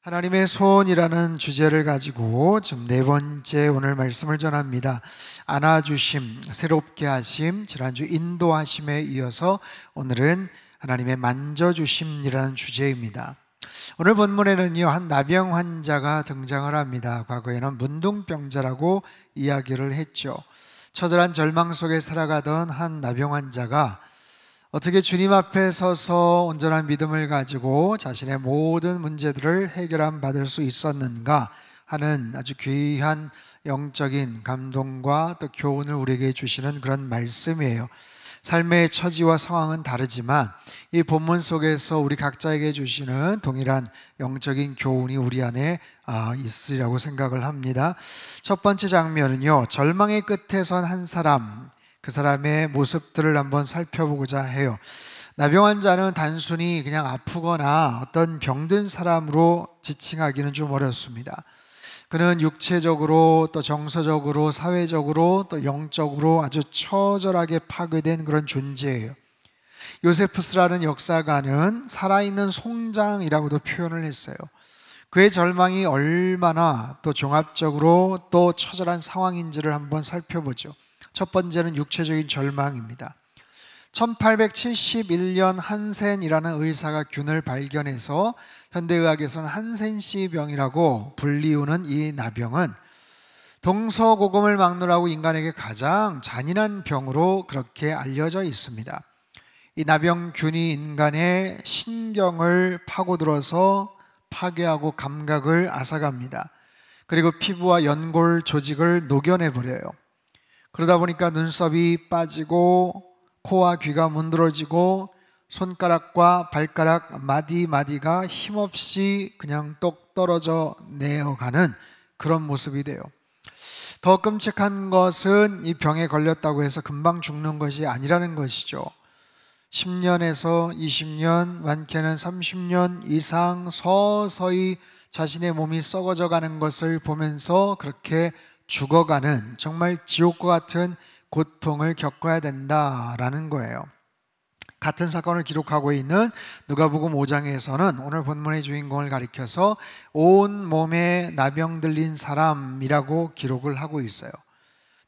하나님의 소원이라는 주제를 가지고 지금 네 번째 오늘 말씀을 전합니다. 안아주심, 새롭게 하심, 지난주 인도하심에 이어서 오늘은 하나님의 만져주심이라는 주제입니다. 오늘 본문에는요, 한 나병 환자가 등장을 합니다. 과거에는 문둥병자라고 이야기를 했죠. 처절한 절망 속에 살아가던 한 나병 환자가 어떻게 주님 앞에 서서 온전한 믿음을 가지고 자신의 모든 문제들을 해결함 받을 수 있었는가 하는 아주 귀한 영적인 감동과 또 교훈을 우리에게 주시는 그런 말씀이에요. 삶의 처지와 상황은 다르지만 이 본문 속에서 우리 각자에게 주시는 동일한 영적인 교훈이 우리 안에 있으리라고 생각을 합니다. 첫 번째 장면은요, 절망의 끝에 선 한 사람, 그 사람의 모습들을 한번 살펴보고자 해요. 나병 환자는 단순히 그냥 아프거나 어떤 병든 사람으로 지칭하기는 좀 어렵습니다. 그는 육체적으로 또 정서적으로 사회적으로 또 영적으로 아주 처절하게 파괴된 그런 존재예요. 요세푸스라는 역사가는 살아있는 송장이라고도 표현을 했어요. 그의 절망이 얼마나 또 종합적으로 또 처절한 상황인지를 한번 살펴보죠. 첫 번째는 육체적인 절망입니다. 1871년 한센이라는 의사가 균을 발견해서 현대의학에서는 한센시병이라고 불리우는 이 나병은 동서고금을 막론하고 인간에게 가장 잔인한 병으로 그렇게 알려져 있습니다. 이 나병균이 인간의 신경을 파고들어서 파괴하고 감각을 앗아갑니다. 그리고 피부와 연골 조직을 녹여내버려요. 그러다 보니까 눈썹이 빠지고 코와 귀가 문드러지고 손가락과 발가락 마디마디가 힘없이 그냥 똑 떨어져 내어가는 그런 모습이 돼요. 더 끔찍한 것은 이 병에 걸렸다고 해서 금방 죽는 것이 아니라는 것이죠. 10년에서 20년, 많게는 30년 이상 서서히 자신의 몸이 썩어져 가는 것을 보면서 그렇게 죽어가는 정말 지옥과 같은 고통을 겪어야 된다라는 거예요. 같은 사건을 기록하고 있는 누가복음 5장에서는 오늘 본문의 주인공을 가리켜서 온 몸에 나병 들린 사람이라고 기록을 하고 있어요.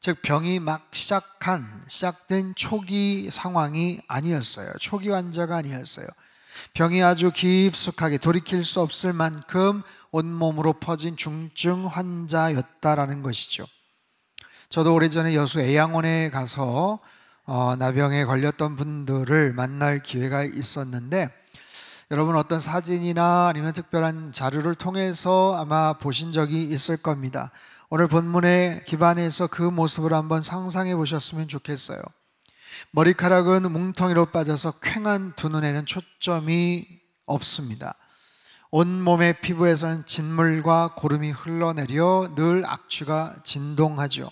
즉 병이 막 시작된 초기 상황이 아니었어요. 초기 환자가 아니었어요. 병이 아주 깊숙하게 돌이킬 수 없을 만큼 온몸으로 퍼진 중증 환자였다라는 것이죠. 저도 오래전에 여수 애양원에 가서 나병에 걸렸던 분들을 만날 기회가 있었는데, 여러분 어떤 사진이나 아니면 특별한 자료를 통해서 아마 보신 적이 있을 겁니다. 오늘 본문에 기반해서 그 모습을 한번 상상해 보셨으면 좋겠어요. 머리카락은 뭉텅이로 빠져서 퀭한 두 눈에는 초점이 없습니다. 온몸의 피부에서는 진물과 고름이 흘러내려 늘 악취가 진동하죠.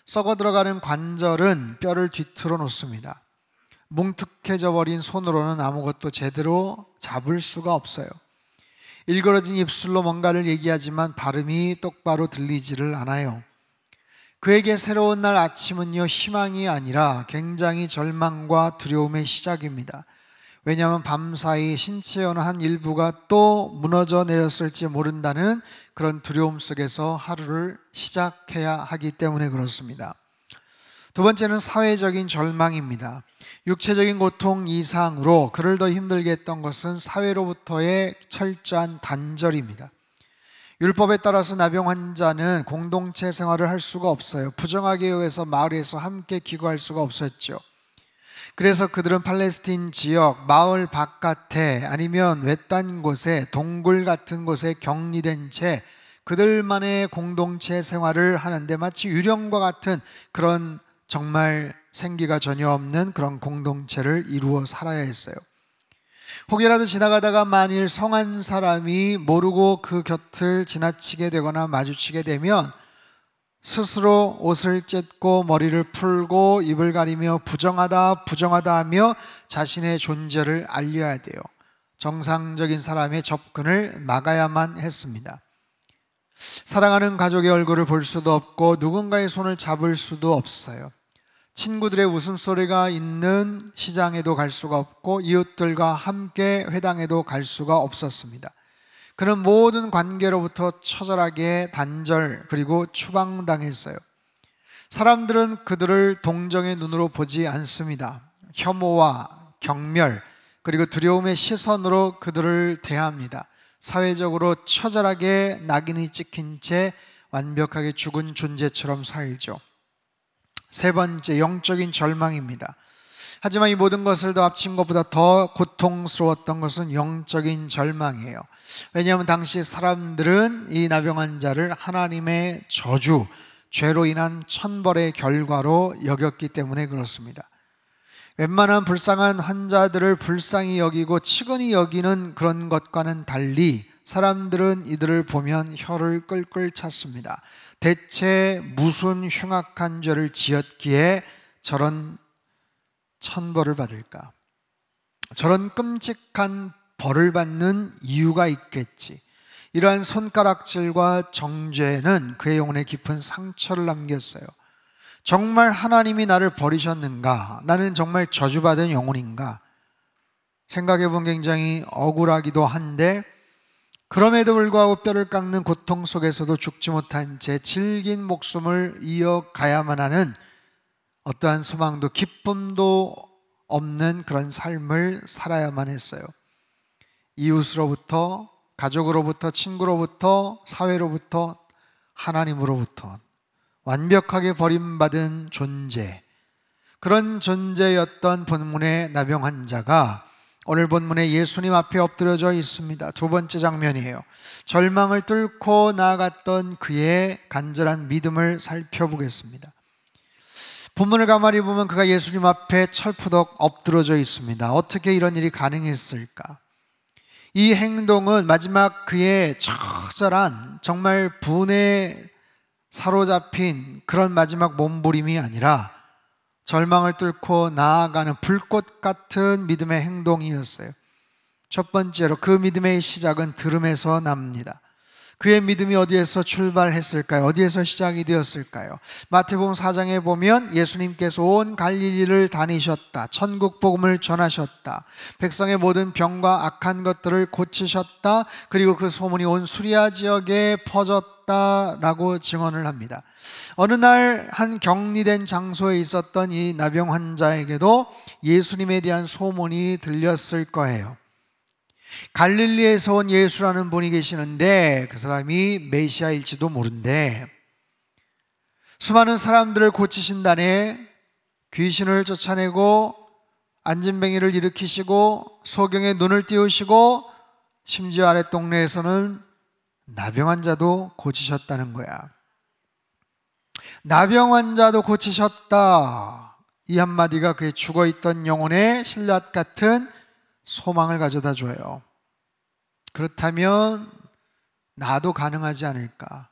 썩어 들어가는 관절은 뼈를 뒤틀어 놓습니다. 뭉툭해져 버린 손으로는 아무것도 제대로 잡을 수가 없어요. 일그러진 입술로 뭔가를 얘기하지만 발음이 똑바로 들리지를 않아요. 그에게 새로운 날 아침은요, 희망이 아니라 굉장히 절망과 두려움의 시작입니다. 왜냐하면 밤사이 신체의 어느 한 일부가 또 무너져 내렸을지 모른다는 그런 두려움 속에서 하루를 시작해야 하기 때문에 그렇습니다. 두 번째는 사회적인 절망입니다. 육체적인 고통 이상으로 그를 더 힘들게 했던 것은 사회로부터의 철저한 단절입니다. 율법에 따라서 나병 환자는 공동체 생활을 할 수가 없어요. 부정하게 여겨서 마을에서 함께 기거할 수가 없었죠. 그래서 그들은 팔레스틴 지역 마을 바깥에 아니면 외딴 곳에 동굴 같은 곳에 격리된 채 그들만의 공동체 생활을 하는데 마치 유령과 같은 그런 정말 생기가 전혀 없는 그런 공동체를 이루어 살아야 했어요. 혹여라도 지나가다가 만일 성한 사람이 모르고 그 곁을 지나치게 되거나 마주치게 되면 스스로 옷을 찢고 머리를 풀고 입을 가리며 부정하다 하며 자신의 존재를 알려야 돼요. 정상적인 사람의 접근을 막아야만 했습니다. 사랑하는 가족의 얼굴을 볼 수도 없고 누군가의 손을 잡을 수도 없어요. 친구들의 웃음소리가 있는 시장에도 갈 수가 없고 이웃들과 함께 회당에도 갈 수가 없었습니다. 그는 모든 관계로부터 처절하게 단절 그리고 추방당했어요. 사람들은 그들을 동정의 눈으로 보지 않습니다. 혐오와 경멸 그리고 두려움의 시선으로 그들을 대합니다. 사회적으로 처절하게 낙인이 찍힌 채 완벽하게 죽은 존재처럼 살죠. 세 번째, 영적인 절망입니다. 하지만 이 모든 것을 더 합친 것보다 더 고통스러웠던 것은 영적인 절망이에요. 왜냐하면 당시 사람들은 이 나병 환자를 하나님의 저주, 죄로 인한 천벌의 결과로 여겼기 때문에 그렇습니다. 웬만한 불쌍한 환자들을 불쌍히 여기고 치근히 여기는 그런 것과는 달리 사람들은 이들을 보면 혀를 끌끌 찼습니다. 대체 무슨 흉악한 죄를 지었기에 저런 천벌을 받을까? 저런 끔찍한 벌을 받는 이유가 있겠지. 이러한 손가락질과 정죄는 그의 영혼에 깊은 상처를 남겼어요. 정말 하나님이 나를 버리셨는가? 나는 정말 저주받은 영혼인가? 생각해 보면 굉장히 억울하기도 한데, 그럼에도 불구하고 뼈를 깎는 고통 속에서도 죽지 못한 채 질긴 목숨을 이어가야만 하는 어떠한 소망도 기쁨도 없는 그런 삶을 살아야만 했어요. 이웃으로부터, 가족으로부터, 친구로부터, 사회로부터, 하나님으로부터 완벽하게 버림받은 존재, 그런 존재였던 본문의 나병 환자가 오늘 본문에 예수님 앞에 엎드려져 있습니다. 두 번째 장면이에요. 절망을 뚫고 나아갔던 그의 간절한 믿음을 살펴보겠습니다. 본문을 가만히 보면 그가 예수님 앞에 철푸덕 엎드려져 있습니다. 어떻게 이런 일이 가능했을까? 이 행동은 마지막 그의 처절한 정말 분에 사로잡힌 그런 마지막 몸부림이 아니라 절망을 뚫고 나아가는 불꽃 같은 믿음의 행동이었어요. 첫 번째로 그 믿음의 시작은 들음에서 납니다. 그의 믿음이 어디에서 출발했을까요? 어디에서 시작이 되었을까요? 마태복음 4장에 보면 예수님께서 온 갈릴리를 다니셨다. 천국 복음을 전하셨다. 백성의 모든 병과 악한 것들을 고치셨다. 그리고 그 소문이 온 수리아 지역에 퍼졌다라고 증언을 합니다. 어느 날 한 격리된 장소에 있었던 이 나병 환자에게도 예수님에 대한 소문이 들렸을 거예요. 갈릴리에서 온 예수라는 분이 계시는데 그 사람이 메시아일지도 모른대. 수많은 사람들을 고치신다네. 귀신을 쫓아내고 안진뱅이를 일으키시고 소경의 눈을 띄우시고 심지어 아랫동네에서는 나병 환자도 고치셨다는 거야. 나병 환자도 고치셨다. 이 한마디가 그의 죽어있던 영혼에 신라 같은 소망을 가져다 줘요. 그렇다면 나도 가능하지 않을까?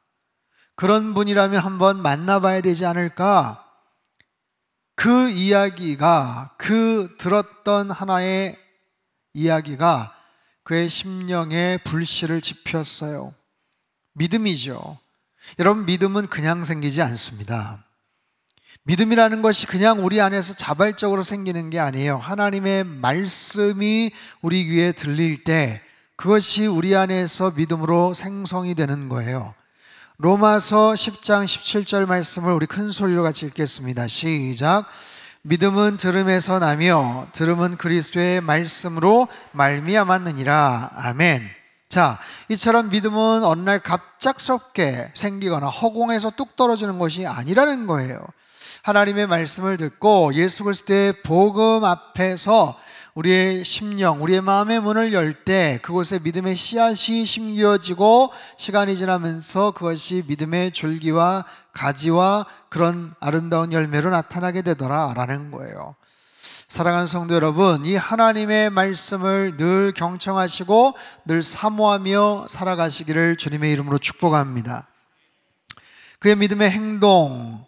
그런 분이라면 한번 만나봐야 되지 않을까? 그 이야기가, 그 들었던 하나의 이야기가 그의 심령에 불씨를 지폈어요. 믿음이죠. 여러분, 믿음은 그냥 생기지 않습니다. 믿음이라는 것이 그냥 우리 안에서 자발적으로 생기는 게 아니에요. 하나님의 말씀이 우리 귀에 들릴 때 그것이 우리 안에서 믿음으로 생성이 되는 거예요. 로마서 10장 17절 말씀을 우리 큰 소리로 같이 읽겠습니다. 시작. 믿음은 들음에서 나며 들음은 그리스도의 말씀으로 말미암았느니라. 아멘. 자, 이처럼 믿음은 어느 날 갑작스럽게 생기거나 허공에서 뚝 떨어지는 것이 아니라는 거예요. 하나님의 말씀을 듣고 예수 그리스도의 복음 앞에서 우리의 심령, 우리의 마음의 문을 열 때 그곳에 믿음의 씨앗이 심겨지고 시간이 지나면서 그것이 믿음의 줄기와 가지와 그런 아름다운 열매로 나타나게 되더라라는 거예요. 사랑하는 성도 여러분, 이 하나님의 말씀을 늘 경청하시고 늘 사모하며 살아가시기를 주님의 이름으로 축복합니다. 그의 믿음의 행동,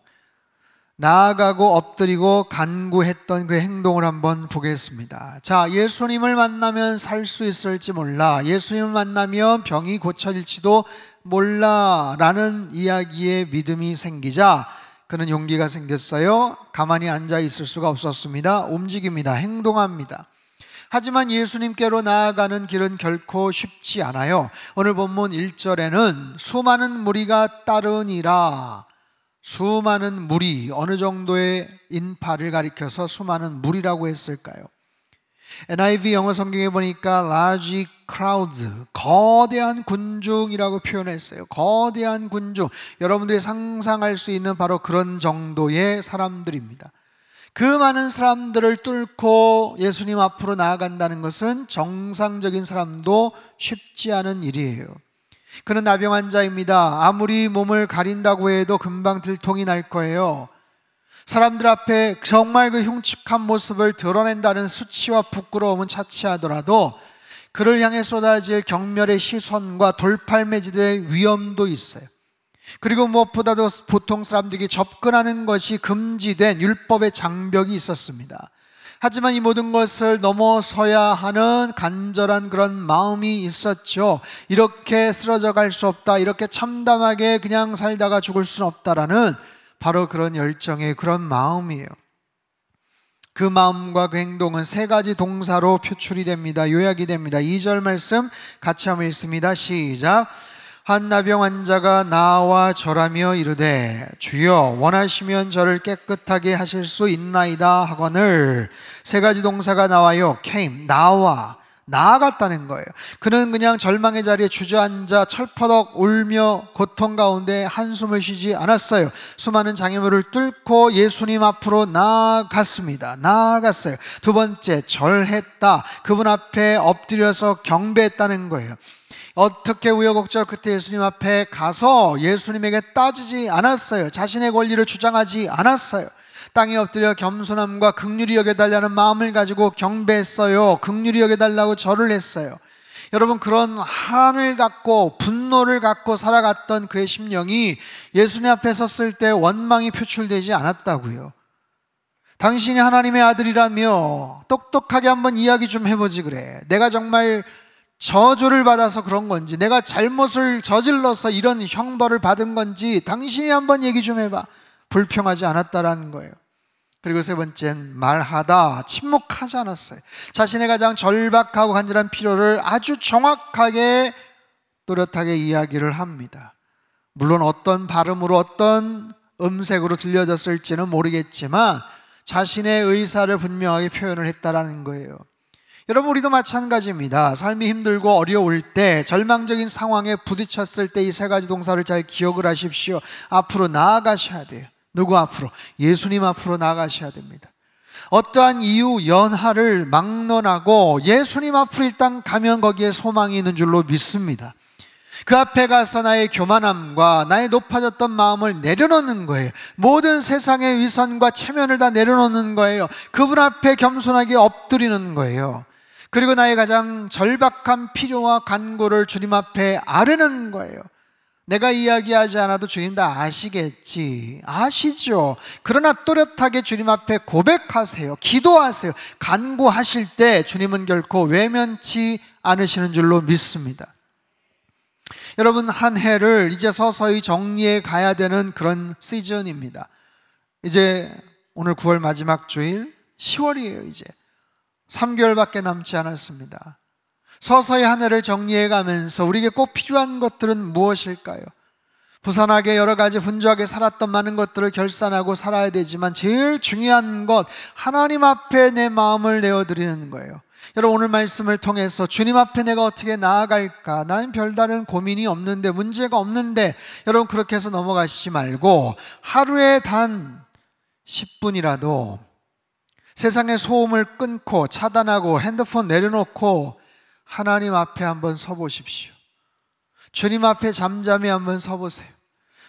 나아가고 엎드리고 간구했던 그 행동을 한번 보겠습니다. 자, 예수님을 만나면 살 수 있을지 몰라, 예수님을 만나면 병이 고쳐질지도 몰라 라는 이야기에 믿음이 생기자 그는 용기가 생겼어요. 가만히 앉아 있을 수가 없었습니다. 움직입니다. 행동합니다. 하지만 예수님께로 나아가는 길은 결코 쉽지 않아요. 오늘 본문 1절에는 수많은 무리가 따르니라. 수많은 무리, 어느 정도의 인파를 가리켜서 수많은 무리라고 했을까요? NIV 영어 성경에 보니까 large crowds, 거대한 군중이라고 표현했어요. 거대한 군중, 여러분들이 상상할 수 있는 바로 그런 정도의 사람들입니다. 그 많은 사람들을 뚫고 예수님 앞으로 나아간다는 것은 정상적인 사람도 쉽지 않은 일이에요. 그는 나병 환자입니다. 아무리 몸을 가린다고 해도 금방 들통이 날 거예요. 사람들 앞에 정말 그 흉측한 모습을 드러낸다는 수치와 부끄러움은 차치하더라도 그를 향해 쏟아질 경멸의 시선과 돌팔매질의 위험도 있어요. 그리고 무엇보다도 보통 사람들이 접근하는 것이 금지된 율법의 장벽이 있었습니다. 하지만 이 모든 것을 넘어서야 하는 간절한 그런 마음이 있었죠. 이렇게 쓰러져 갈 수 없다, 이렇게 참담하게 그냥 살다가 죽을 수는 없다라는 바로 그런 열정의 그런 마음이에요. 그 마음과 그 행동은 세 가지 동사로 표출이 됩니다. 요약이 됩니다. 2절 말씀 같이 한번 읽습니다. 시작. 한 나병 환자가 나와 절하며 이르되 주여 원하시면 저를 깨끗하게 하실 수 있나이다 하거늘. 세 가지 동사가 나와요. came, 나아갔다는 거예요. 그는 그냥 절망의 자리에 주저앉아 철퍼덕 울며 고통 가운데 한숨을 쉬지 않았어요. 수많은 장애물을 뚫고 예수님 앞으로 나아갔습니다. 나아갔어요. 두 번째, 절했다. 그분 앞에 엎드려서 경배했다는 거예요. 어떻게 우여곡절 끝에 예수님 앞에 가서 예수님에게 따지지 않았어요. 자신의 권리를 주장하지 않았어요. 땅에 엎드려 겸손함과 긍휼히 여겨달라는 마음을 가지고 경배했어요. 긍휼히 여겨달라고 절을 했어요. 여러분, 그런 한을 갖고 분노를 갖고 살아갔던 그의 심령이 예수님 앞에 섰을 때 원망이 표출되지 않았다고요. 당신이 하나님의 아들이라며 똑똑하게 한번 이야기 좀 해보지 그래. 내가 정말 저주를 받아서 그런 건지, 내가 잘못을 저질러서 이런 형벌을 받은 건지 당신이 한번 얘기 좀 해봐. 불평하지 않았다라는 거예요. 그리고 세 번째는 말하다, 침묵하지 않았어요. 자신의 가장 절박하고 간절한 필요를 아주 정확하게 또렷하게 이야기를 합니다. 물론 어떤 발음으로 어떤 음색으로 들려졌을지는 모르겠지만 자신의 의사를 분명하게 표현을 했다라는 거예요. 여러분, 우리도 마찬가지입니다. 삶이 힘들고 어려울 때, 절망적인 상황에 부딪혔을 때 이 세 가지 동사를 잘 기억을 하십시오. 앞으로 나아가셔야 돼요. 누구 앞으로? 예수님 앞으로 나아가셔야 됩니다. 어떠한 이유, 연하를 막론하고 예수님 앞으로 일단 가면 거기에 소망이 있는 줄로 믿습니다. 그 앞에 가서 나의 교만함과 나의 높아졌던 마음을 내려놓는 거예요. 모든 세상의 위선과 체면을 다 내려놓는 거예요. 그분 앞에 겸손하게 엎드리는 거예요. 그리고 나의 가장 절박한 필요와 간구를 주님 앞에 아뢰는 거예요. 내가 이야기하지 않아도 주님 다 아시겠지. 아시죠. 그러나 또렷하게 주님 앞에 고백하세요. 기도하세요. 간구하실 때 주님은 결코 외면치 않으시는 줄로 믿습니다. 여러분, 한 해를 이제 서서히 정리해 가야 되는 그런 시즌입니다. 이제 오늘 9월 마지막 주일 10월이에요. 이제 3개월밖에 남지 않았습니다. 서서히 한 해를 정리해 가면서 우리에게 꼭 필요한 것들은 무엇일까요? 부산하게 여러 가지 분주하게 살았던 많은 것들을 결산하고 살아야 되지만 제일 중요한 것, 하나님 앞에 내 마음을 내어드리는 거예요. 여러분, 오늘 말씀을 통해서 주님 앞에 내가 어떻게 나아갈까? 나는 별다른 고민이 없는데, 문제가 없는데, 여러분 그렇게 해서 넘어가시지 말고 하루에 단 10분이라도 세상의 소음을 끊고 차단하고 핸드폰 내려놓고 하나님 앞에 한번 서보십시오. 주님 앞에 잠잠히 한번 서보세요.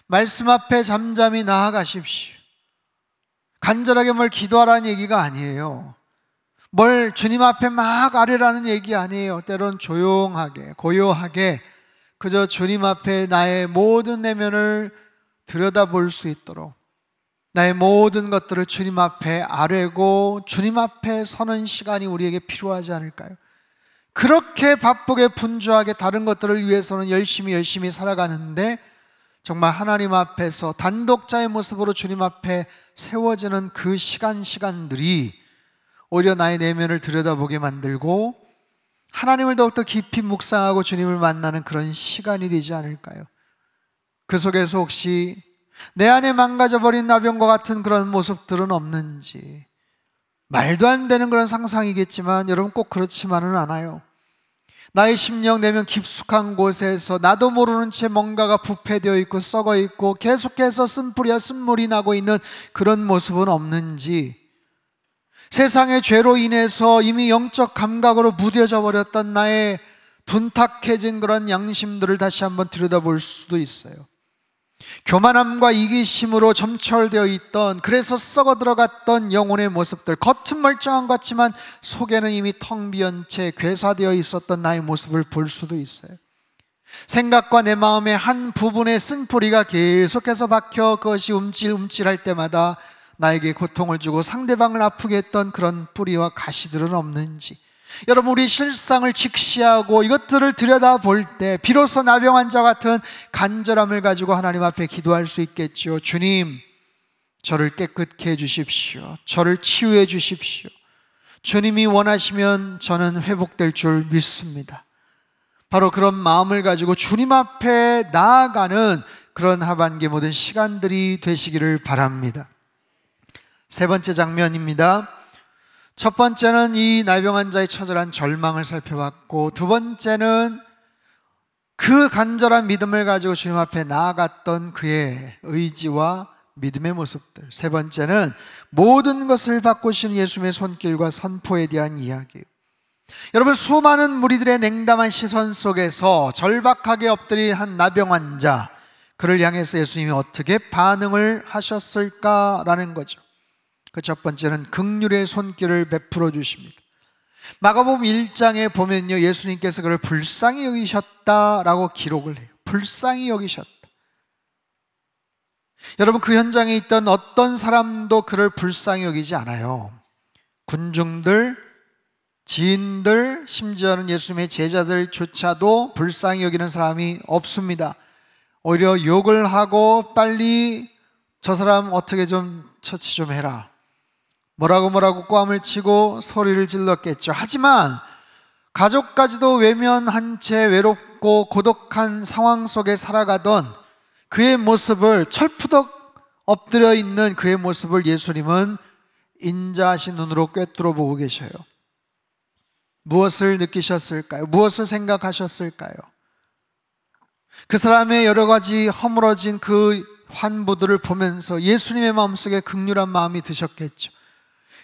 말씀 앞에 잠잠히 나아가십시오. 간절하게 뭘 기도하라는 얘기가 아니에요. 뭘 주님 앞에 막 아뢰라는 얘기 아니에요. 때론 조용하게, 고요하게 그저 주님 앞에 나의 모든 내면을 들여다볼 수 있도록 나의 모든 것들을 주님 앞에 아뢰고 주님 앞에 서는 시간이 우리에게 필요하지 않을까요? 그렇게 바쁘게 분주하게 다른 것들을 위해서는 열심히 살아가는데 정말 하나님 앞에서 단독자의 모습으로 주님 앞에 세워지는 그 시간들이 오히려 나의 내면을 들여다보게 만들고 하나님을 더욱더 깊이 묵상하고 주님을 만나는 그런 시간이 되지 않을까요? 그 속에서 혹시 내 안에 망가져버린 나병과 같은 그런 모습들은 없는지, 말도 안 되는 그런 상상이겠지만 여러분 꼭 그렇지만은 않아요. 나의 심령 내면 깊숙한 곳에서 나도 모르는 채 뭔가가 부패되어 있고 썩어 있고 계속해서 쓴물이 나고 있는 그런 모습은 없는지, 세상의 죄로 인해서 이미 영적 감각으로 무뎌져 버렸던 나의 둔탁해진 그런 양심들을 다시 한번 들여다볼 수도 있어요. 교만함과 이기심으로 점철되어 있던, 그래서 썩어 들어갔던 영혼의 모습들, 겉은 멀쩡한 것 같지만 속에는 이미 텅 비은 채 괴사되어 있었던 나의 모습을 볼 수도 있어요. 생각과 내 마음의 한 부분에 쓴뿌리가 계속해서 박혀 그것이 움찔움찔할 때마다 나에게 고통을 주고 상대방을 아프게 했던 그런 뿌리와 가시들은 없는지, 여러분 우리 실상을 직시하고 이것들을 들여다볼 때 비로소 나병 환자 같은 간절함을 가지고 하나님 앞에 기도할 수 있겠죠. 주님, 저를 깨끗게 해주십시오. 저를 치유해 주십시오. 주님이 원하시면 저는 회복될 줄 믿습니다. 바로 그런 마음을 가지고 주님 앞에 나아가는 그런 하반기 모든 시간들이 되시기를 바랍니다. 세 번째 장면입니다. 첫 번째는 이 나병 환자의 처절한 절망을 살펴봤고, 두 번째는 그 간절한 믿음을 가지고 주님 앞에 나아갔던 그의 의지와 믿음의 모습들, 세 번째는 모든 것을 바꾸시는 예수님의 손길과 선포에 대한 이야기예요. 여러분, 수많은 무리들의 냉담한 시선 속에서 절박하게 엎드린 한 나병 환자, 그를 향해서 예수님이 어떻게 반응을 하셨을까라는 거죠. 그 첫 번째는 긍휼의 손길을 베풀어 주십니다. 마가복음 1장에 보면요, 예수님께서 그를 불쌍히 여기셨다라고 기록을 해요. 불쌍히 여기셨다. 여러분, 그 현장에 있던 어떤 사람도 그를 불쌍히 여기지 않아요. 군중들, 지인들, 심지어는 예수님의 제자들조차도 불쌍히 여기는 사람이 없습니다. 오히려 욕을 하고 빨리 저 사람 어떻게 좀 처치 좀 해라, 뭐라고 꽝을 치고 소리를 질렀겠죠. 하지만 가족까지도 외면한 채 외롭고 고독한 상황 속에 살아가던 그의 모습을, 철푸덕 엎드려 있는 그의 모습을 예수님은 인자하신 눈으로 꿰뚫어 보고 계셔요. 무엇을 느끼셨을까요? 무엇을 생각하셨을까요? 그 사람의 여러 가지 허물어진 그 환부들을 보면서 예수님의 마음속에 긍휼한 마음이 드셨겠죠.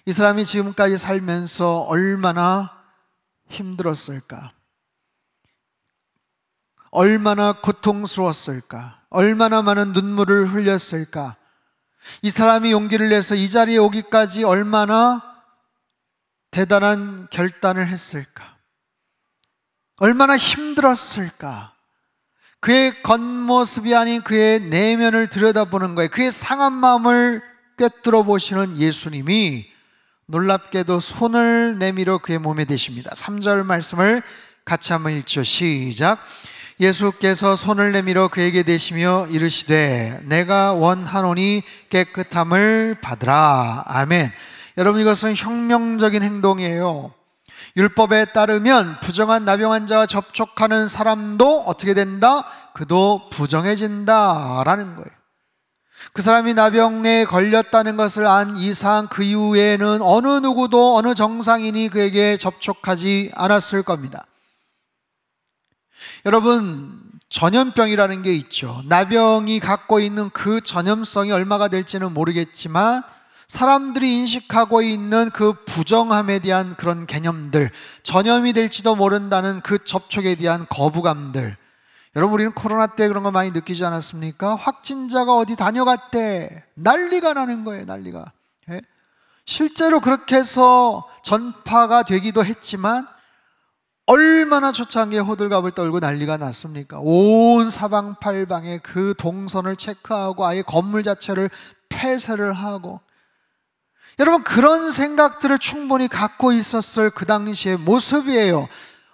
이 사람이 지금까지 살면서 얼마나 힘들었을까? 얼마나 고통스러웠을까? 얼마나 많은 눈물을 흘렸을까? 이 사람이 용기를 내서 이 자리에 오기까지 얼마나 대단한 결단을 했을까? 얼마나 힘들었을까? 그의 겉모습이 아닌 그의 내면을 들여다보는 거예요. 그의 상한 마음을 꿰뚫어 보시는 예수님이 놀랍게도 손을 내밀어 그의 몸에 대십니다. 3절 말씀을 같이 한번 읽죠. 시작. 예수께서 손을 내밀어 그에게 대시며 이르시되 내가 원하노니 깨끗함을 받으라. 아멘. 여러분, 이것은 혁명적인 행동이에요. 율법에 따르면 부정한 나병 환자와 접촉하는 사람도 어떻게 된다? 그도 부정해진다라는 거예요. 그 사람이 나병에 걸렸다는 것을 안 이상 그 이후에는 어느 누구도, 어느 정상인이 그에게 접촉하지 않았을 겁니다. 여러분, 전염병이라는 게 있죠. 나병이 갖고 있는 그 전염성이 얼마가 될지는 모르겠지만 사람들이 인식하고 있는 그 부정함에 대한 그런 개념들, 전염이 될지도 모른다는 그 접촉에 대한 거부감들, 여러분, 우리는 코로나 때 그런 거 많이 느끼지 않았습니까? 확진자가 어디 다녀갔대, 난리가 나는 거예요. 난리가. 실제로 그렇게 해서 전파가 되기도 했지만 얼마나 초창기에 호들갑을 떨고 난리가 났습니까? 온 사방팔방에 그 동선을 체크하고 아예 건물 자체를 폐쇄를 하고, 여러분, 그런 생각들을 충분히 갖고 있었을 그 당시의 모습이에요.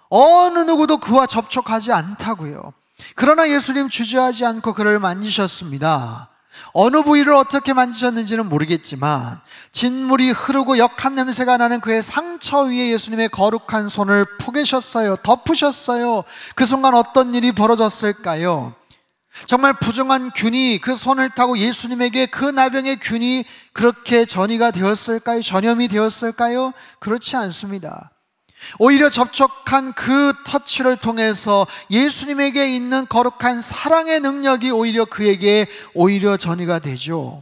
어느 누구도 그와 접촉하지 않다고요. 그러나 예수님 주저하지 않고 그를 만지셨습니다. 어느 부위를 어떻게 만지셨는지는 모르겠지만 진물이 흐르고 역한 냄새가 나는 그의 상처 위에 예수님의 거룩한 손을 포개셨어요. 덮으셨어요. 그 순간 어떤 일이 벌어졌을까요? 정말 부정한 균이 그 손을 타고 예수님에게 그 나병의 균이 그렇게 전이가 되었을까요? 전염이 되었을까요? 그렇지 않습니다. 오히려 접촉한 그 터치를 통해서 예수님에게 있는 거룩한 사랑의 능력이 오히려 그에게 오히려 전이가 되죠.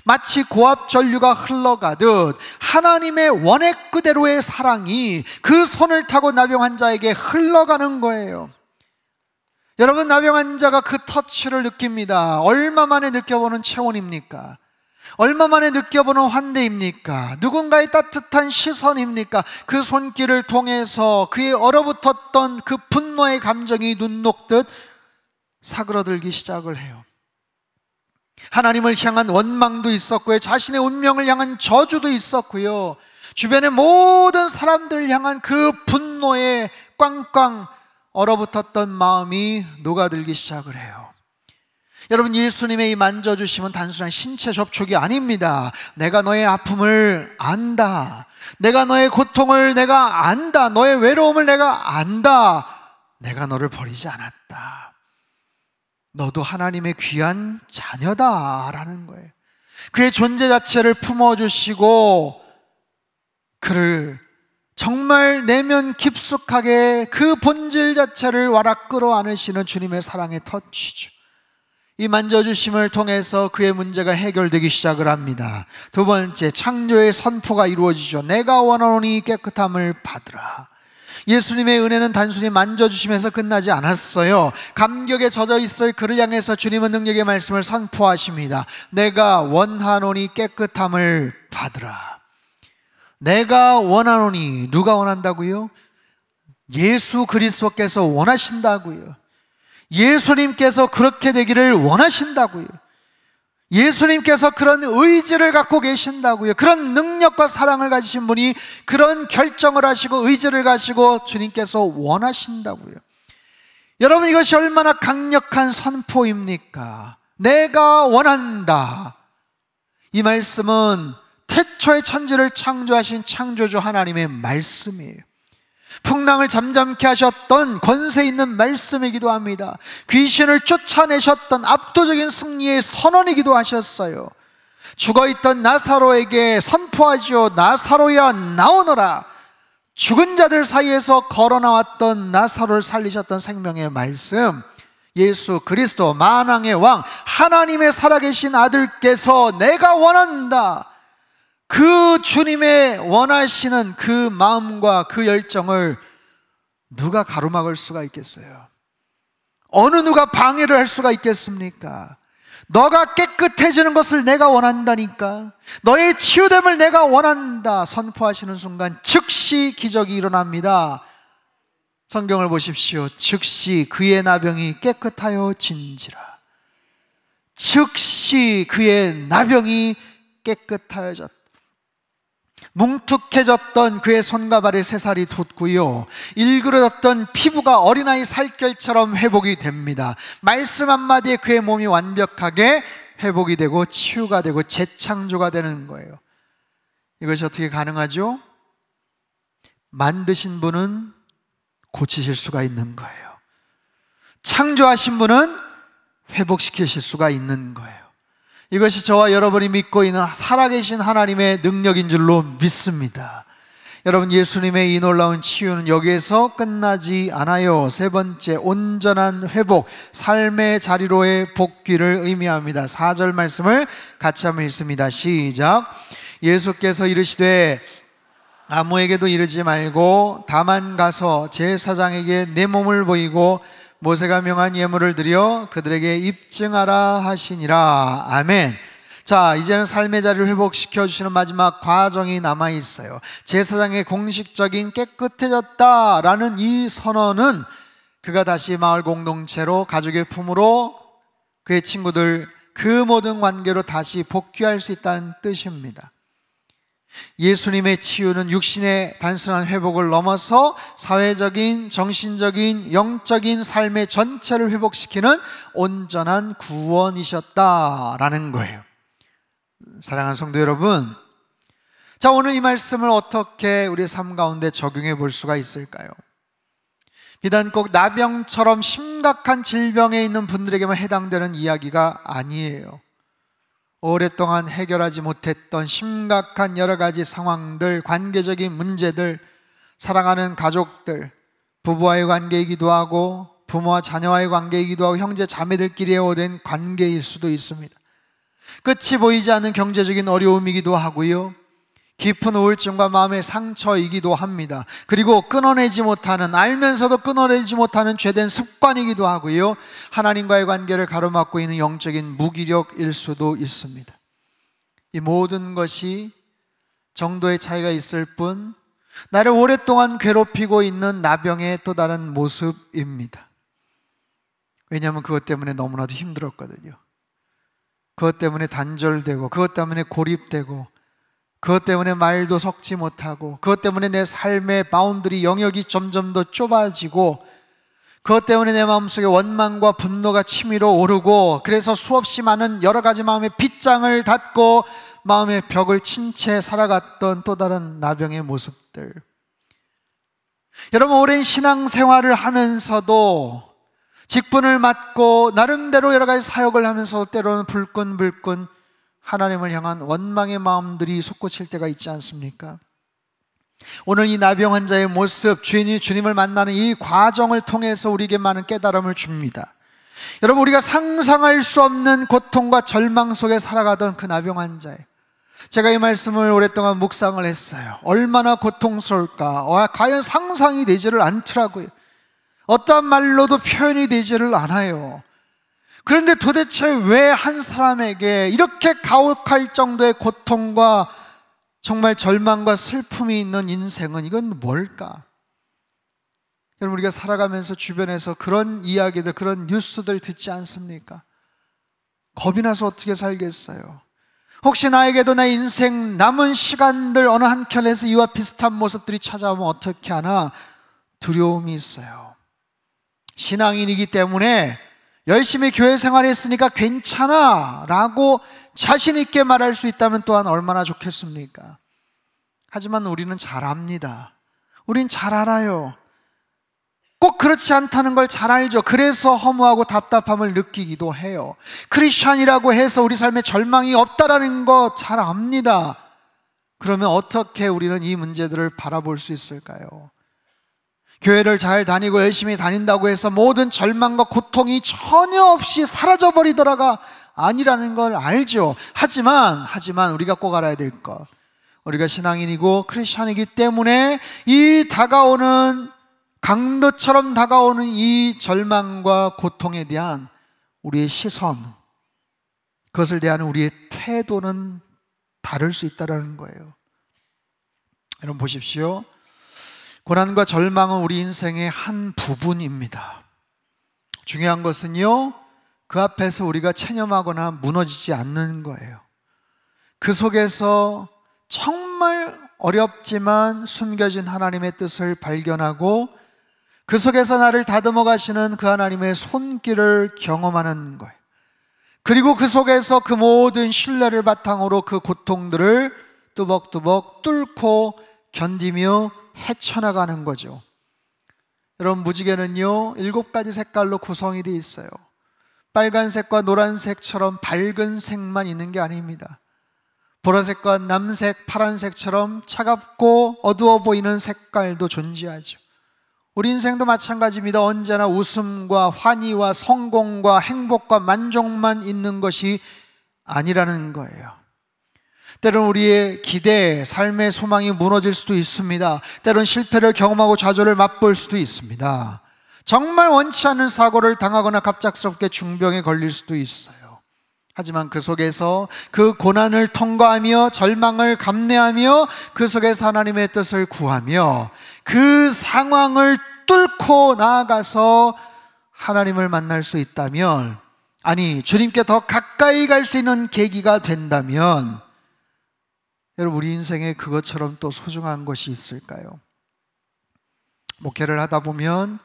마치 고압 전류가 흘러가듯 하나님의 원액 그대로의 사랑이 그 손을 타고 나병 환자에게 흘러가는 거예요. 여러분, 나병 환자가 그 터치를 느낍니다. 얼마 만에 느껴보는 체온입니까? 얼마 만에 느껴보는 환대입니까? 누군가의 따뜻한 시선입니까? 그 손길을 통해서 그의 얼어붙었던 그 분노의 감정이 눈 녹듯 사그러들기 시작을 해요. 하나님을 향한 원망도 있었고요, 자신의 운명을 향한 저주도 있었고요, 주변의 모든 사람들을 향한 그 분노에 꽝꽝 얼어붙었던 마음이 녹아들기 시작을 해요. 여러분, 예수님의 이 만져주심은 단순한 신체 접촉이 아닙니다. 내가 너의 아픔을 안다. 내가 너의 고통을 내가 안다. 너의 외로움을 내가 안다. 내가 너를 버리지 않았다. 너도 하나님의 귀한 자녀다 라는 거예요. 그의 존재 자체를 품어주시고 그를 정말 내면 깊숙하게 그 본질 자체를 와락 끌어안으시는 주님의 사랑의 터치죠. 이 만져주심을 통해서 그의 문제가 해결되기 시작을 합니다. 두 번째, 창조의 선포가 이루어지죠. 내가 원하노니 깨끗함을 받으라. 예수님의 은혜는 단순히 만져주시면서 끝나지 않았어요. 감격에 젖어 있을 그를 향해서 주님은 능력의 말씀을 선포하십니다. 내가 원하노니 깨끗함을 받으라. 내가 원하노니, 누가 원한다고요? 예수 그리스도께서 원하신다고요. 예수님께서 그렇게 되기를 원하신다고요. 예수님께서 그런 의지를 갖고 계신다고요. 그런 능력과 사랑을 가지신 분이 그런 결정을 하시고 의지를 가지고 주님께서 원하신다고요. 여러분, 이것이 얼마나 강력한 선포입니까? 내가 원한다. 이 말씀은 태초의 천지를 창조하신 창조주 하나님의 말씀이에요. 풍랑을 잠잠케 하셨던 권세 있는 말씀이기도 합니다. 귀신을 쫓아내셨던 압도적인 승리의 선언이기도 하셨어요. 죽어있던 나사로에게 선포하지요. 나사로야 나오너라. 죽은 자들 사이에서 걸어나왔던 나사로를 살리셨던 생명의 말씀, 예수 그리스도 만왕의 왕 하나님의 살아계신 아들께서 내가 원한다, 그 주님의 원하시는 그 마음과 그 열정을 누가 가로막을 수가 있겠어요? 어느 누가 방해를 할 수가 있겠습니까? 너가 깨끗해지는 것을 내가 원한다니까, 너의 치유됨을 내가 원한다 선포하시는 순간 즉시 기적이 일어납니다. 성경을 보십시오. 즉시 그의 나병이 깨끗하여 진지라. 즉시 그의 나병이 깨끗하여졌다. 뭉툭해졌던 그의 손과 발에 새살이 돋고요, 일그러졌던 피부가 어린아이 살결처럼 회복이 됩니다. 말씀 한마디에 그의 몸이 완벽하게 회복이 되고 치유가 되고 재창조가 되는 거예요. 이것이 어떻게 가능하죠? 만드신 분은 고치실 수가 있는 거예요. 창조하신 분은 회복시키실 수가 있는 거예요. 이것이 저와 여러분이 믿고 있는 살아계신 하나님의 능력인 줄로 믿습니다. 여러분, 예수님의 이 놀라운 치유는 여기에서 끝나지 않아요. 세 번째, 온전한 회복, 삶의 자리로의 복귀를 의미합니다. 4절 말씀을 같이 한번 읽습니다. 시작. 예수께서 이르시되 아무에게도 이르지 말고 다만 가서 제사장에게 내 몸을 보이고 모세가 명한 예물을 드려 그들에게 입증하라 하시니라. 아멘. 자, 이제는 삶의 자리를 회복시켜 주시는 마지막 과정이 남아 있어요. 제사장의 공식적인 깨끗해졌다라는 이 선언은 그가 다시 마을 공동체로, 가족의 품으로, 그의 친구들, 그 모든 관계로 다시 복귀할 수 있다는 뜻입니다. 예수님의 치유는 육신의 단순한 회복을 넘어서 사회적인, 정신적인, 영적인 삶의 전체를 회복시키는 온전한 구원이셨다라는 거예요. 사랑하는 성도 여러분, 자, 오늘 이 말씀을 어떻게 우리의 삶 가운데 적용해 볼 수가 있을까요? 비단 꼭 나병처럼 심각한 질병에 있는 분들에게만 해당되는 이야기가 아니에요. 오랫동안 해결하지 못했던 심각한 여러 가지 상황들, 관계적인 문제들, 사랑하는 가족들, 부부와의 관계이기도 하고 부모와 자녀와의 관계이기도 하고 형제 자매들끼리의 오랜 관계일 수도 있습니다. 끝이 보이지 않는 경제적인 어려움이기도 하고요, 깊은 우울증과 마음의 상처이기도 합니다. 그리고 끊어내지 못하는, 알면서도 끊어내지 못하는 죄된 습관이기도 하고요, 하나님과의 관계를 가로막고 있는 영적인 무기력일 수도 있습니다. 이 모든 것이 정도의 차이가 있을 뿐 나를 오랫동안 괴롭히고 있는 나병의 또 다른 모습입니다. 왜냐하면 그것 때문에 너무나도 힘들었거든요. 그것 때문에 단절되고, 그것 때문에 고립되고, 그것 때문에 말도 섞지 못하고, 그것 때문에 내 삶의 바운더리 영역이 점점 더 좁아지고, 그것 때문에 내 마음속에 원망과 분노가 치밀어 오르고, 그래서 수없이 많은 여러 가지 마음의 빗장을 닫고 마음의 벽을 친 채 살아갔던 또 다른 나병의 모습들. 여러분, 오랜 신앙생활을 하면서도 직분을 맡고 나름대로 여러 가지 사역을 하면서 때로는 불끈불끈 하나님을 향한 원망의 마음들이 솟구칠 때가 있지 않습니까? 오늘 이 나병 환자의 모습, 주인이 주님을 만나는 이 과정을 통해서 우리에게 많은 깨달음을 줍니다. 여러분, 우리가 상상할 수 없는 고통과 절망 속에 살아가던 그 나병 환자예요. 제가 이 말씀을 오랫동안 묵상을 했어요. 얼마나 고통스러울까. 과연 상상이 되지를 않더라고요. 어떠한 말로도 표현이 되지를 않아요. 그런데 도대체 왜 한 사람에게 이렇게 가혹할 정도의 고통과 정말 절망과 슬픔이 있는 인생은, 이건 뭘까? 여러분, 우리가 살아가면서 주변에서 그런 이야기들, 그런 뉴스들 듣지 않습니까? 겁이 나서 어떻게 살겠어요? 혹시 나에게도 내 인생 남은 시간들 어느 한켠에서 이와 비슷한 모습들이 찾아오면 어떻게 하나 두려움이 있어요. 신앙인이기 때문에 열심히 교회 생활했으니까 괜찮아 라고 자신 있게 말할 수 있다면 또한 얼마나 좋겠습니까? 하지만 우리는 잘 압니다. 우린 잘 알아요. 꼭 그렇지 않다는 걸 잘 알죠. 그래서 허무하고 답답함을 느끼기도 해요. 크리스찬이라고 해서 우리 삶에 절망이 없다라는 거 잘 압니다. 그러면 어떻게 우리는 이 문제들을 바라볼 수 있을까요? 교회를 잘 다니고 열심히 다닌다고 해서 모든 절망과 고통이 전혀 없이 사라져버리더라가 아니라는 걸 알죠. 하지만 우리가 꼭 알아야 될 것, 우리가 신앙인이고 크리스찬이기 때문에 이 다가오는, 강도처럼 다가오는 이 절망과 고통에 대한 우리의 시선, 그것을 대한 우리의 태도는 다를 수 있다는 거예요. 여러분 보십시오. 고난과 절망은 우리 인생의 한 부분입니다. 중요한 것은요, 그 앞에서 우리가 체념하거나 무너지지 않는 거예요. 그 속에서 정말 어렵지만 숨겨진 하나님의 뜻을 발견하고 그 속에서 나를 다듬어 가시는 그 하나님의 손길을 경험하는 거예요. 그리고 그 속에서 그 모든 신뢰를 바탕으로 그 고통들을 뚜벅뚜벅 뚫고 견디며 헤쳐나가는 거죠. 여러분, 무지개는요 7가지 색깔로 구성이 되어 있어요. 빨간색과 노란색처럼 밝은 색만 있는 게 아닙니다. 보라색과 남색, 파란색처럼 차갑고 어두워 보이는 색깔도 존재하죠. 우리 인생도 마찬가지입니다. 언제나 웃음과 환희와 성공과 행복과 만족만 있는 것이 아니라는 거예요. 때론 우리의 기대, 삶의 소망이 무너질 수도 있습니다. 때론 실패를 경험하고 좌절을 맛볼 수도 있습니다. 정말 원치 않는 사고를 당하거나 갑작스럽게 중병에 걸릴 수도 있어요. 하지만 그 속에서 그 고난을 통과하며 절망을 감내하며 그 속에서 하나님의 뜻을 구하며 그 상황을 뚫고 나아가서 하나님을 만날 수 있다면, 아니 주님께 더 가까이 갈 수 있는 계기가 된다면, 여러분, 우리 인생에 그것처럼 또 소중한 것이 있을까요? 목회를 하다 보면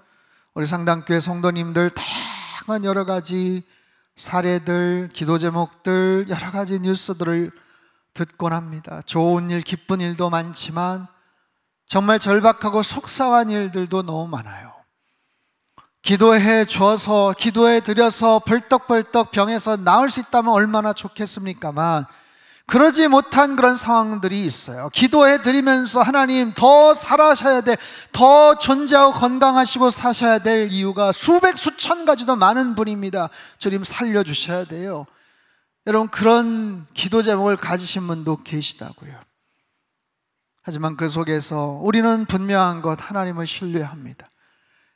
우리 상당교회 성도님들 다양한 여러 가지 사례들, 기도 제목들, 여러 가지 뉴스들을 듣곤 합니다. 좋은 일, 기쁜 일도 많지만 정말 절박하고 속상한 일들도 너무 많아요. 기도해 줘서, 기도해 드려서 벌떡벌떡 병에서 나을 수 있다면 얼마나 좋겠습니까만 그러지 못한 그런 상황들이 있어요. 기도해 드리면서 하나님 더 살아셔야 될, 더 존재하고 건강하시고 사셔야 될 이유가 수백 수천 가지도 많은 분입니다. 주님 살려주셔야 돼요. 여러분, 그런 기도 제목을 가지신 분도 계시다고요. 하지만 그 속에서 우리는 분명한 것, 하나님을 신뢰합니다.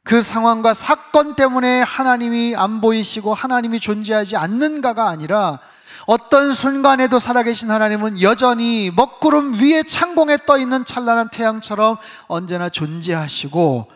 그 상황과 사건 때문에 하나님이 안 보이시고 하나님이 존재하지 않는가가 아니라 어떤 순간에도 살아계신 하나님은 여전히 먹구름 위에 창공에 떠있는 찬란한 태양처럼 언제나 존재하시고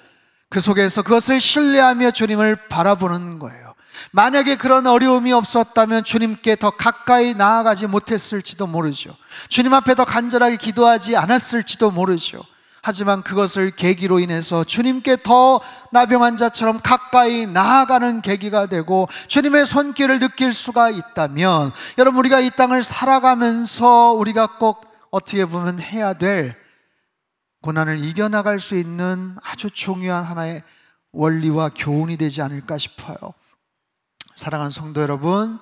그 속에서 그것을 신뢰하며 주님을 바라보는 거예요. 만약에 그런 어려움이 없었다면 주님께 더 가까이 나아가지 못했을지도 모르죠. 주님 앞에 더 간절하게 기도하지 않았을지도 모르죠. 하지만 그것을 계기로 인해서 주님께 더 나병 환자처럼 가까이 나아가는 계기가 되고 주님의 손길을 느낄 수가 있다면, 여러분, 우리가 이 땅을 살아가면서 우리가 꼭 어떻게 보면 해야 될 고난을 이겨나갈 수 있는 아주 중요한 하나의 원리와 교훈이 되지 않을까 싶어요. 사랑하는 성도 여러분,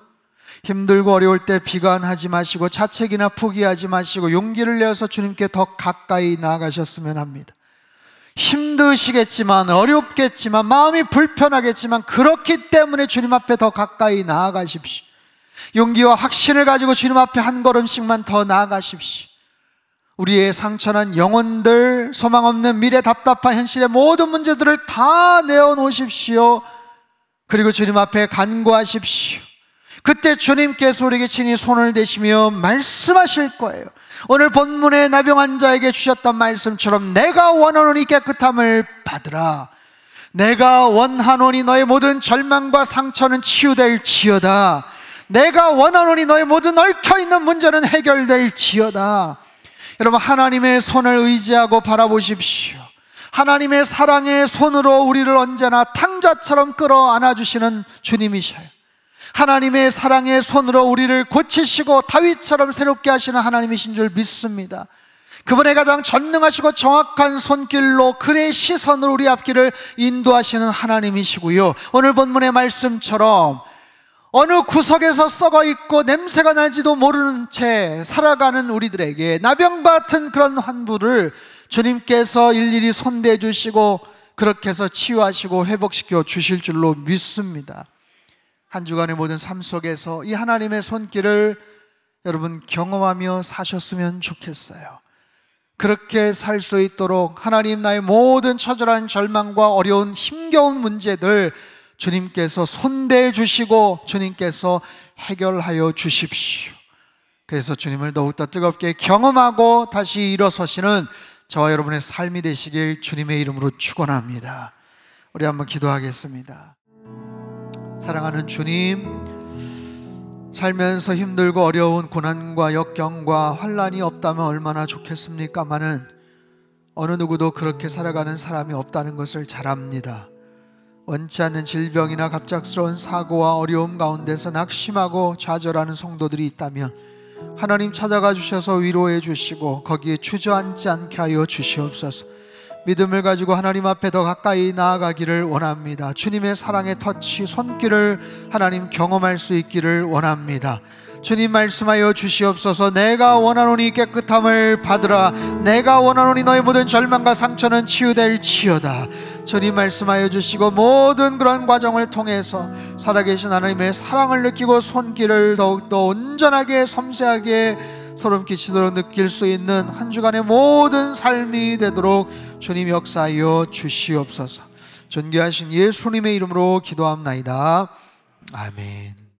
힘들고 어려울 때 비관하지 마시고 자책이나 포기하지 마시고 용기를 내어서 주님께 더 가까이 나아가셨으면 합니다. 힘드시겠지만, 어렵겠지만, 마음이 불편하겠지만 그렇기 때문에 주님 앞에 더 가까이 나아가십시오. 용기와 확신을 가지고 주님 앞에 한 걸음씩만 더 나아가십시오. 우리의 상처난 영혼들, 소망 없는 미래, 답답한 현실의 모든 문제들을 다 내어놓으십시오. 그리고 주님 앞에 간구하십시오. 그때 주님께서 우리에게 친히 손을 대시며 말씀하실 거예요. 오늘 본문의 나병 환자에게 주셨던 말씀처럼 내가 원하노니 깨끗함을 받으라. 내가 원하노니 너의 모든 절망과 상처는 치유될지어다. 내가 원하노니 너의 모든 얽혀있는 문제는 해결될지어다. 여러분, 하나님의 손을 의지하고 바라보십시오. 하나님의 사랑의 손으로 우리를 언제나 탕자처럼 끌어안아 주시는 주님이셔요. 하나님의 사랑의 손으로 우리를 고치시고 다윗처럼 새롭게 하시는 하나님이신 줄 믿습니다. 그분의 가장 전능하시고 정확한 손길로 그의 시선으로 우리 앞길을 인도하시는 하나님이시고요, 오늘 본문의 말씀처럼 어느 구석에서 썩어있고 냄새가 날지도 모르는 채 살아가는 우리들에게 나병과 같은 그런 환부를 주님께서 일일이 손대해 주시고 그렇게 해서 치유하시고 회복시켜 주실 줄로 믿습니다. 한 주간의 모든 삶 속에서 이 하나님의 손길을 여러분 경험하며 사셨으면 좋겠어요. 그렇게 살 수 있도록 하나님, 나의 모든 처절한 절망과 어려운 힘겨운 문제들 주님께서 손대해 주시고 주님께서 해결하여 주십시오. 그래서 주님을 더욱더 뜨겁게 경험하고 다시 일어서시는 저와 여러분의 삶이 되시길 주님의 이름으로 축원합니다. 우리 한번 기도하겠습니다. 사랑하는 주님, 살면서 힘들고 어려운 고난과 역경과 환난이 없다면 얼마나 좋겠습니까마는 어느 누구도 그렇게 살아가는 사람이 없다는 것을 잘 압니다. 원치 않는 질병이나 갑작스러운 사고와 어려움 가운데서 낙심하고 좌절하는 성도들이 있다면 하나님 찾아가 주셔서 위로해 주시고 거기에 주저앉지 않게 하여 주시옵소서. 믿음을 가지고 하나님 앞에 더 가까이 나아가기를 원합니다. 주님의 사랑의 터치, 손길을 하나님 경험할 수 있기를 원합니다. 주님 말씀하여 주시옵소서. 내가 원하노니 깨끗함을 받으라. 내가 원하노니 너의 모든 절망과 상처는 치유될지어다. 주님 말씀하여 주시고 모든 그런 과정을 통해서 살아계신 하나님의 사랑을 느끼고 손길을 더욱더 온전하게 섬세하게 소름 끼치도록 느낄 수 있는 한 주간의 모든 삶이 되도록 주님 역사하여 주시옵소서. 존귀하신 예수님의 이름으로 기도합나이다. 아멘.